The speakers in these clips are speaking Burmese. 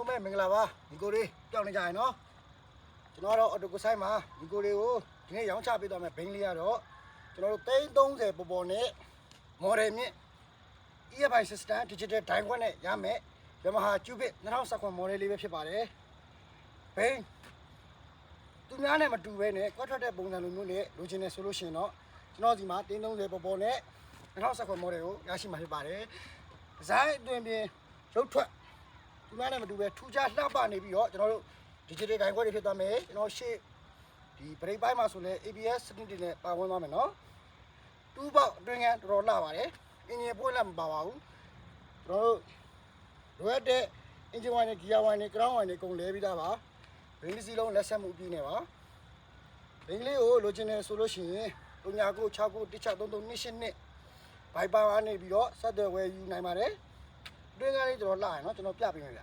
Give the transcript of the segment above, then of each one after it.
လုံးပဲမင်္ဂလာပါညီကိုလေးကြောက်နေကြရင်နော်ကျွန်တော်တော့အော်တိုကိုဆိုင်မှာညီကိုလေးကိုဒီနေ့ရောင်းချပေးသွားမယ်ဘိန်းလေးကတော့ကျွန်တော်တို့330ပေါ်ပေါ်နဲ့ model မြင့် EFI system digital ဒိုင်ခွက်နဲ့ရမယ် Yamaha Cubic 2019 model လေးပဲဖြစ်ပါတယ်ဘိန်းသူများနဲ့မတူဘဲနဲ့ကွက်ထွက်တဲ့ပုံစံလိုမျိုးနဲ့လိုချင်နေဆိုလို့ရှိရင်တော့ကျွန်တော်ဒီမှာ330ပေါ်ပေါ်နဲ့2019 model ကိုရရှိမှာဖြစ်ပါတယ်ဒီဇိုင်းအတွင်ပြင်ရုပ်ထွက်သူများနဲ့မတူပဲထူးခြားလှပနေပြီးတော့ကျွန်တော်တို့ digital ဒိုင်ခွက်တွေဖြစ်သွားမယ်ကျွန်တော်ရှေ့ဒီ brake ပိုင်းမှာဆိုလဲ ABS စနစ်တွေနဲ့ပါဝင်သွားမယ်နော်တူးပေါက်အတွင်းကတော်တော်လှပါတယ်အင်ဂျင်ပွင့်လည်းမပါပါဘူးကျွန်တော်တို့လိုအပ်တဲ့ engine wine နဲ့ gear wine နဲ့ ground wine တွေကုန်လဲပြီးသားပါဘိန်းတစ်စီးလုံးလက်ဆက်မှုပြီးနေပါဘိန်းလေးကိုလိုချင်တယ်ဆိုလို့ရှိရင်3969163328ဘိုက်ပါကနေပြီးတော့ဆက်သွယ်ဝယ်ယူနိုင်ပါတယ်အတွင်းကလေးတော်တော်လှရနော်ကျွန်တော်ပြပေးမယ်ဗျ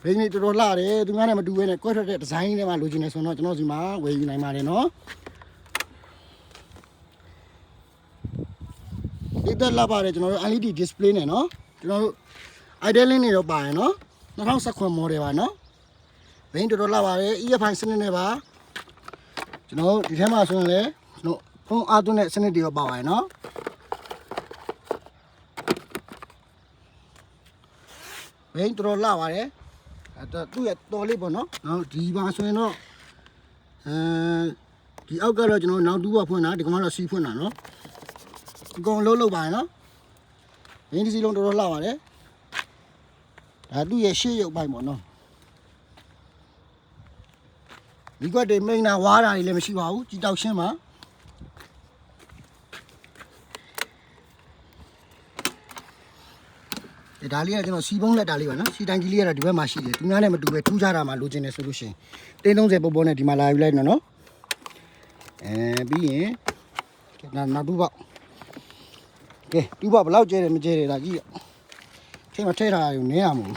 ဘိန်းလေးတော်တော်လှတယ်သူများနဲ့မတူဘဲနဲ့ကွက်ထွက်တဲ့ဒီဇိုင်းတွေမှာလိုချင်တယ်ဆိုတော့ကျွန်တော်စီမှာဝယ်ယူနိုင်ပါတယ်နော်ဒီတက်လာပါတယ်ကျွန်တော်တို့ LED display နဲ့နော်ကျွန်တော်တို့ idling တွေတော့ပါရယ်နော်2019 model ပါနော်ဘိန်းတော်တော်လှပါတယ် EFI စနစ်နဲ့ပါကျွန်တော်ဒီထဲမှာဆိုရင်လည်းကျွန်တော်ဖုန်းအားသွင်းတဲ့စနစ်တွေတော့ပါပါတယ်နော်ဘိန်းတော်တော်လှပါတယ်သူ့ရဲ့တော်လေးပေါ့နော်နောက်ဒီပါဆိုရင်တော့ဒီအောက်ကတော့ကျွန်တော်နောက်တူးကဖွင့်တာဒီကောင်ကတော့စီးဖွင့်တာနော်အကုန်လုံးပါရနော်ဘိန်းတစ်စီးလုံးတော်တော်လှပါတယ်ဒါသူ့ရဲ့ရှေ့ရုပ်ပိုင်းပေါ့နော်ဒီကွက်တွေမိန်တာဝါးတာတွေလည်းမရှိပါဘူးကြည်တောက်ရှင်းပါဒါလေးကကျွန်တော်စီပုံးလက်တာလေးပါနော်စီတိုင်ကြီးလေးကတော့ဒီဘက်မှာရှိတယ်သူများနဲ့မတူပဲထူးခြားတာမှလိုချင်တယ်ဆိုလို့ရှိရင်330ပေါ်ပေါ်နဲ့ဒီမှာလာယူလိုက်နော်ပြီးရင်နောက်တူပေါက်ကဲတူပေါက်ဘယ်လောက်ကျဲတယ်မကျဲတယ်ဒါကြည့်ရထဲမှာထည့်ထားရုံနည်းရမို့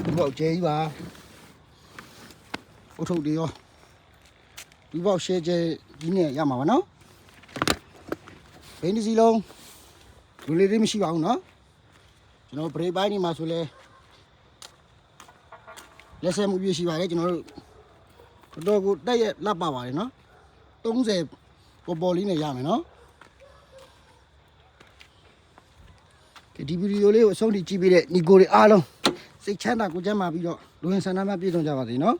တူပေါက်ကျဲကြီးပါအုတ်ထုတ်တွေရောတူပေါက်ရှဲကျဲကြီးနဲ့ရမှာပါနော်ဘိန်းတစ်စီးလုံးလူလေးတွေမရှိပါဘူးနော်ကျွန်တော် brake ပိုင်းဒီမှာဆိုလဲလက်ဆက်မှုပြည့်ရှိပါတယ်ကျွန်တော်တို့တော်ကိုတက်ရက်လက်ပါပါတယ်နော်30ပေါ်ပေါ်လေးနဲ့ရမယ်နော်ဒီဗီဒီယိုလေးကိုအဆုံးထိကြည့်ပေးတဲ့ညီကိုတွေအားလုံးစိတ်ချမ်းသာကိုယ်ကျန်းမာပြီးတော့လူဝင်ဆန္ဒမှပြည့်စုံကြပါစေနော်